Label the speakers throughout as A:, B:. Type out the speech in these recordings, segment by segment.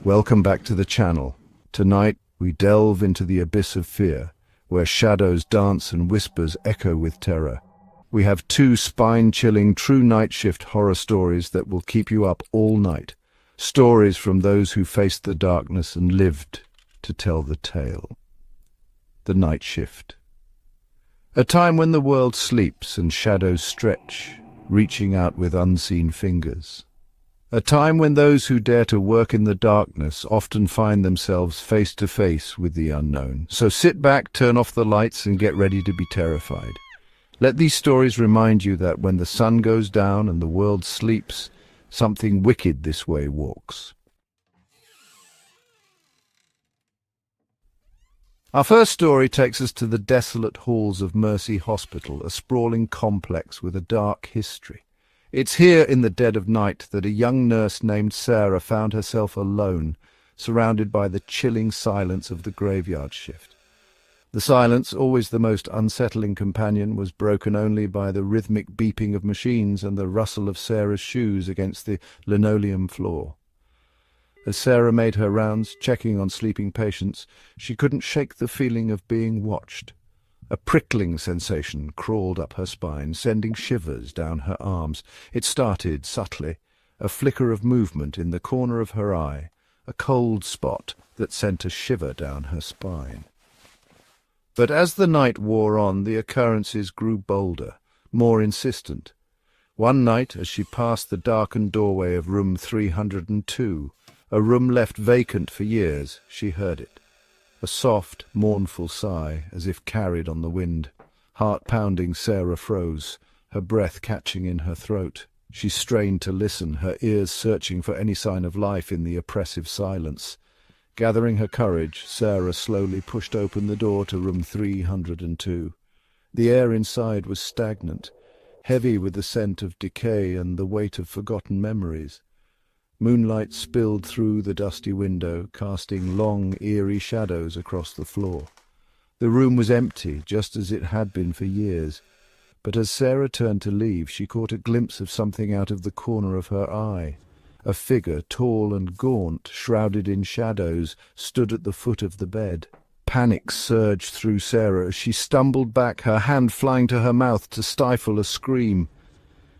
A: Welcome back to the channel. Tonight, we delve into the abyss of fear, where shadows dance and whispers echo with terror. We have two spine-chilling true night shift horror stories that will keep you up all night. Stories from those who faced the darkness and lived to tell the tale. The Night Shift. A time when the world sleeps and shadows stretch, reaching out with unseen fingers. A time when those who dare to work in the darkness often find themselves face to face with the unknown. So sit back, turn off the lights, and get ready to be terrified. Let these stories remind you that when the sun goes down and the world sleeps, something wicked this way walks. Our first story takes us to the desolate halls of Mercy Hospital, a sprawling complex with a dark history. It's here in the dead of night that a young nurse named Sarah found herself alone, surrounded by the chilling silence of the graveyard shift. The silence, always the most unsettling companion, was broken only by the rhythmic beeping of machines and the rustle of Sarah's shoes against the linoleum floor. As Sarah made her rounds, checking on sleeping patients, she couldn't shake the feeling of being watched. A prickling sensation crawled up her spine, sending shivers down her arms. It started subtly, a flicker of movement in the corner of her eye, a cold spot that sent a shiver down her spine. But as the night wore on, the occurrences grew bolder, more insistent. One night, as she passed the darkened doorway of room 302, a room left vacant for years, she heard it. A soft, mournful sigh, as if carried on the wind. Heart-pounding, Sarah froze, her breath catching in her throat. She strained to listen, her ears searching for any sign of life in the oppressive silence. Gathering her courage, Sarah slowly pushed open the door to room 302. The air inside was stagnant, heavy with the scent of decay and the weight of forgotten memories. Moonlight spilled through the dusty window, casting long, eerie shadows across the floor. The room was empty, just as it had been for years. But as Sarah turned to leave, she caught a glimpse of something out of the corner of her eye. A figure, tall and gaunt, shrouded in shadows, stood at the foot of the bed. Panic surged through Sarah as she stumbled back, her hand flying to her mouth to stifle a scream.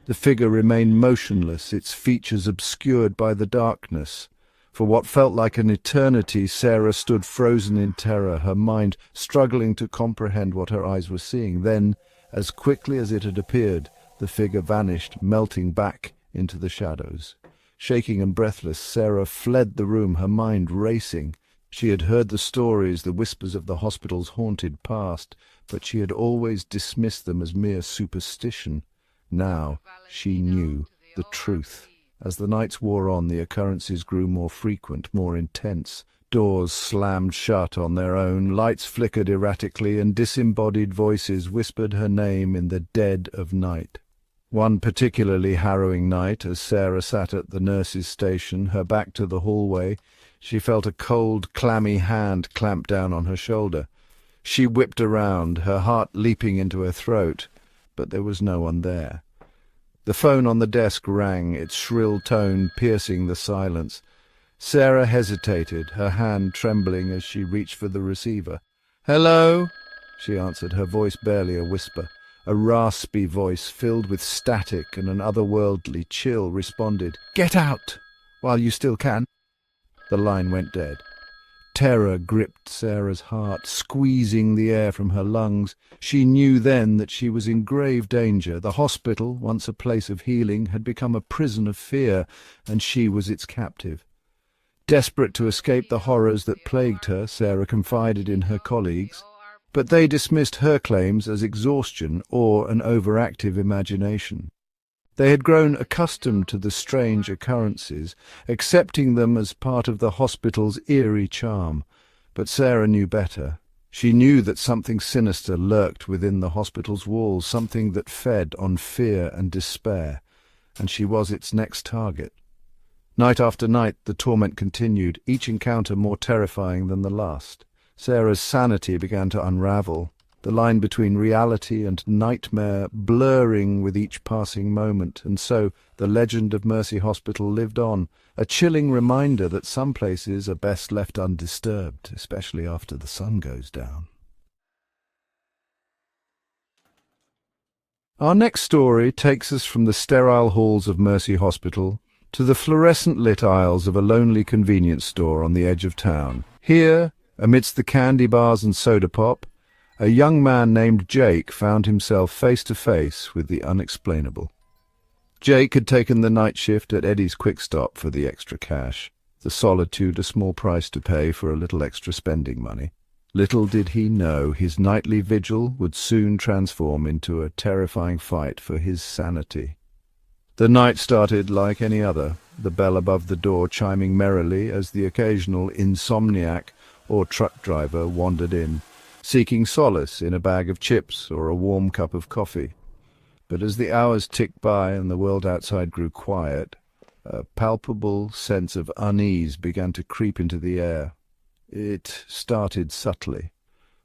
A: The figure remained motionless, its features obscured by the darkness. For what felt like an eternity, Sarah stood frozen in terror, her mind struggling to comprehend what her eyes were seeing. Then, as quickly as it had appeared, the figure vanished, melting back into the shadows. Shaking and breathless, Sarah fled the room, her mind racing. She had heard the stories, the whispers of the hospital's haunted past, but she had always dismissed them as mere superstition. Now she knew the truth. As the nights wore on, the occurrences grew more frequent, more intense. Doors slammed shut on their own, lights flickered erratically, and disembodied voices whispered her name in the dead of night. One particularly harrowing night, as Sarah sat at the nurse's station, her back to the hallway, she felt a cold, clammy hand clamp down on her shoulder. She whipped around, her heart leaping into her throat, but there was no one there. The phone on the desk rang, its shrill tone piercing the silence. Sarah hesitated, her hand trembling as she reached for the receiver. "Hello?" she answered, her voice barely a whisper. A raspy voice filled with static and an otherworldly chill responded, "Get out, while you still can." The line went dead. Terror gripped Sarah's heart, squeezing the air from her lungs. She knew then that she was in grave danger. The hospital, once a place of healing, had become a prison of fear, and she was its captive. Desperate to escape the horrors that plagued her, Sarah confided in her colleagues, but they dismissed her claims as exhaustion or an overactive imagination. They had grown accustomed to the strange occurrences, accepting them as part of the hospital's eerie charm. But Sarah knew better. She knew that something sinister lurked within the hospital's walls, something that fed on fear and despair, and she was its next target. Night after night the torment continued, each encounter more terrifying than the last. Sarah's sanity began to unravel. the line between reality and nightmare blurring with each passing moment, and so the legend of Mercy Hospital lived on, a chilling reminder that some places are best left undisturbed, especially after the sun goes down. Our next story takes us from the sterile halls of Mercy Hospital to the fluorescent-lit aisles of a lonely convenience store on the edge of town. Here, amidst the candy bars and soda pop, a young man named Jake found himself face to face with the unexplainable. Jake had taken the night shift at Eddie's Quick Stop for the extra cash, the solitude a small price to pay for a little extra spending money. Little did he know his nightly vigil would soon transform into a terrifying fight for his sanity. The night started like any other, the bell above the door chiming merrily as the occasional insomniac or truck driver wandered in, seeking solace in a bag of chips or a warm cup of coffee. But as the hours ticked by and the world outside grew quiet, a palpable sense of unease began to creep into the air. It started subtly.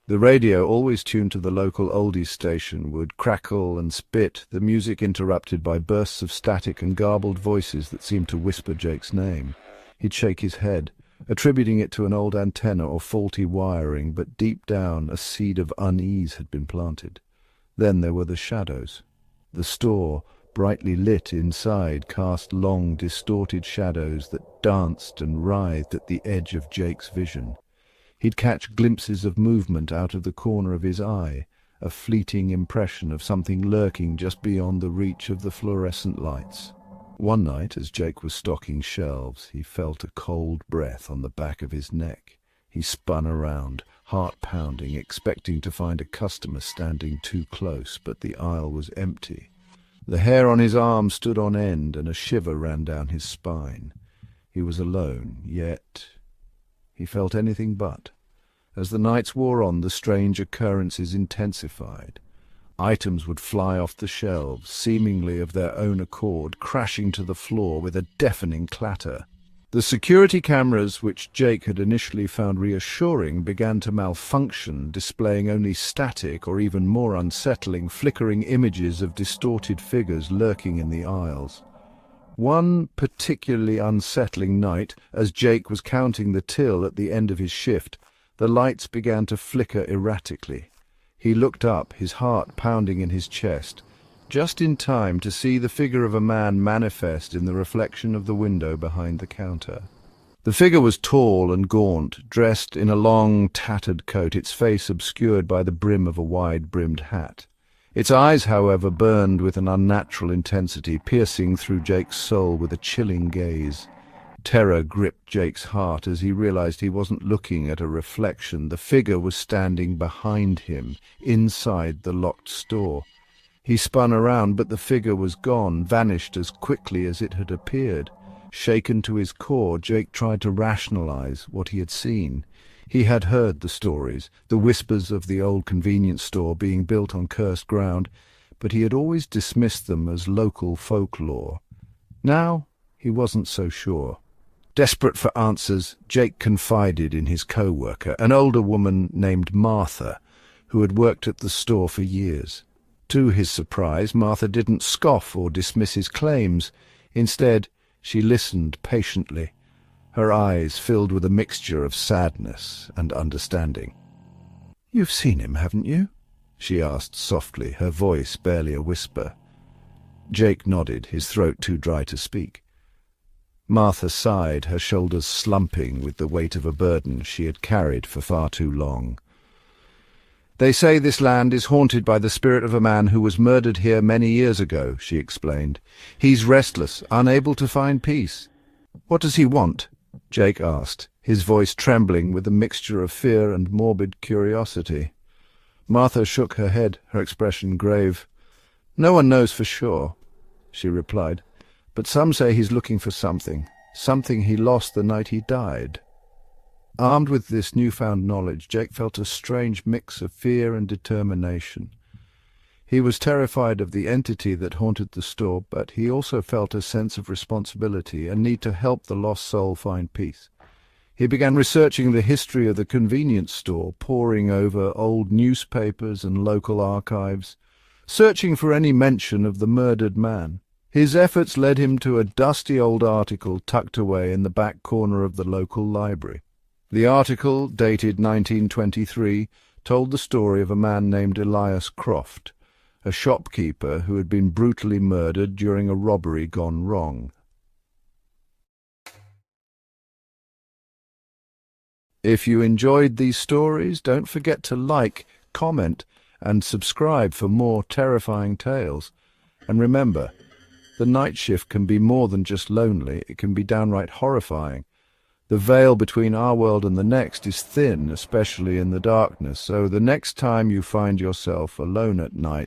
A: The radio, always tuned to the local oldies station, would crackle and spit, the music interrupted by bursts of static and garbled voices that seemed to whisper Jake's name. He'd shake his head, attributing it to an old antenna or faulty wiring, but deep down a seed of unease had been planted. Then there were the shadows. The store, brightly lit inside, cast long, distorted shadows that danced and writhed at the edge of Jake's vision. He'd catch glimpses of movement out of the corner of his eye, a fleeting impression of something lurking just beyond the reach of the fluorescent lights. One night, as Jake was stocking shelves, he felt a cold breath on the back of his neck. He spun around, heart pounding, expecting to find a customer standing too close, but the aisle was empty. The hair on his arm stood on end, and a shiver ran down his spine. He was alone, yet he felt anything but. As the nights wore on, the strange occurrences intensified. Items would fly off the shelves, seemingly of their own accord, crashing to the floor with a deafening clatter. The security cameras, which Jake had initially found reassuring, began to malfunction, displaying only static or even more unsettling, flickering images of distorted figures lurking in the aisles. One particularly unsettling night, as Jake was counting the till at the end of his shift, the lights began to flicker erratically. He looked up, his heart pounding in his chest, just in time to see the figure of a man manifest in the reflection of the window behind the counter. The figure was tall and gaunt, dressed in a long, tattered coat, its face obscured by the brim of a wide-brimmed hat. Its eyes, however, burned with an unnatural intensity, piercing through Jake's soul with a chilling gaze. Terror gripped Jake's heart as he realized he wasn't looking at a reflection. The figure was standing behind him, inside the locked store. He spun around, but the figure was gone, vanished as quickly as it had appeared. Shaken to his core, Jake tried to rationalize what he had seen. He had heard the stories, the whispers of the old convenience store being built on cursed ground, but he had always dismissed them as local folklore. Now he wasn't so sure. Desperate for answers, Jake confided in his co-worker, an older woman named Martha, who had worked at the store for years. To his surprise, Martha didn't scoff or dismiss his claims. Instead, she listened patiently, her eyes filled with a mixture of sadness and understanding. "You've seen him, haven't you?" she asked softly, her voice barely a whisper. Jake nodded, his throat too dry to speak. Martha sighed, her shoulders slumping with the weight of a burden she had carried for far too long. "They say this land is haunted by the spirit of a man who was murdered here many years ago," she explained. "He's restless, unable to find peace." "What does he want?" Jake asked, his voice trembling with a mixture of fear and morbid curiosity. Martha shook her head, her expression grave. "No one knows for sure," she replied, "but some say he's looking for something he lost the night he died." Armed with this newfound knowledge, Jake felt a strange mix of fear and determination. He was terrified of the entity that haunted the store, but he also felt a sense of responsibility, a need to help the lost soul find peace. He began researching the history of the convenience store, poring over old newspapers and local archives, searching for any mention of the murdered man. His efforts led him to a dusty old article tucked away in the back corner of the local library. The article, dated 1923, told the story of a man named Elias Croft, a shopkeeper who had been brutally murdered during a robbery gone wrong. If you enjoyed these stories, don't forget to like, comment, and subscribe for more terrifying tales. And remember, the night shift can be more than just lonely, it can be downright horrifying. The veil between our world and the next is thin, especially in the darkness, so the next time you find yourself alone at night,